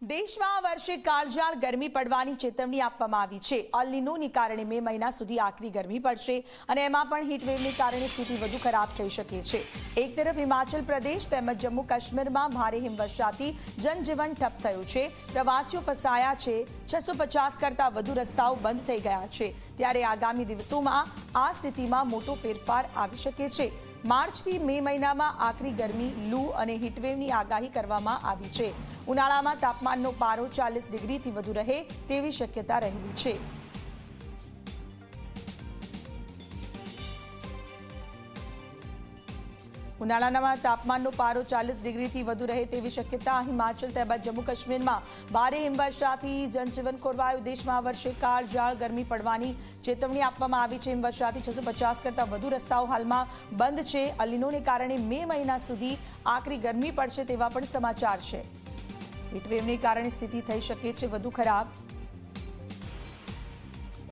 દેશમાં આ વર્ષે કાળઝાળ ગરમી પડવાની ચેતવણી આપવામાં આવી છે। અલ નીનોને કારણે મે મહિના સુધી આકરી ગરમી પડશે અને એમાં પણ હીટવેવને કારણે સ્થિતિ વધુ ખરાબ થઈ શકે છે। એક તરફ હિમાચલ પ્રદેશ તેમજ જમ્મુ કાશ્મીરમાં ભારે હિમવર્ષાથી જનજીવન ઠપ થયું છે। પ્રવાસીઓ ફસાયા છે। 650 કરતાં વધુ રસ્તાઓ બંધ થઈ ગયા છે। ત્યારે આગામી દિવસોમાં આ સ્થિતિમાં મોટો ફેરફાર આવી શકે છે। માર્ચથી મે મહિનામાં આકરી ગરમી, લૂ અને હીટવેવની આગાહી કરવામાં આવી છે। ઉનાળામાં તાપમાનનો પારો 40 ડિગ્રીથી વધુ રહે તેવી શક્યતા રહેલી છે। ઉનાળામાં તાપમાનનો પારો 40 ડિગ્રીથી વધુ રહે તેવી શક્યતા। હિમાચલ તેમજ જમ્મુ કાશ્મીરમાં ભારે હિમવર્ષાથી જનજીવન ખોરવાયું। દેશમાં આ વર્ષે કાળઝાળ ગરમી પડવાની ચેતવણી આપવામાં આવી છે। હિમવર્ષાથી 650 કરતાં વધુ રસ્તાઓ હાલમાં બંધ છે। અલ નીનોને કારણે મે મહિના સુધી આકરી ગરમી પડશે તેવા પણ સમાચાર છે। હીટવેવને કારણે સ્થિતિ થઈ શકે છે વધુ ખરાબ।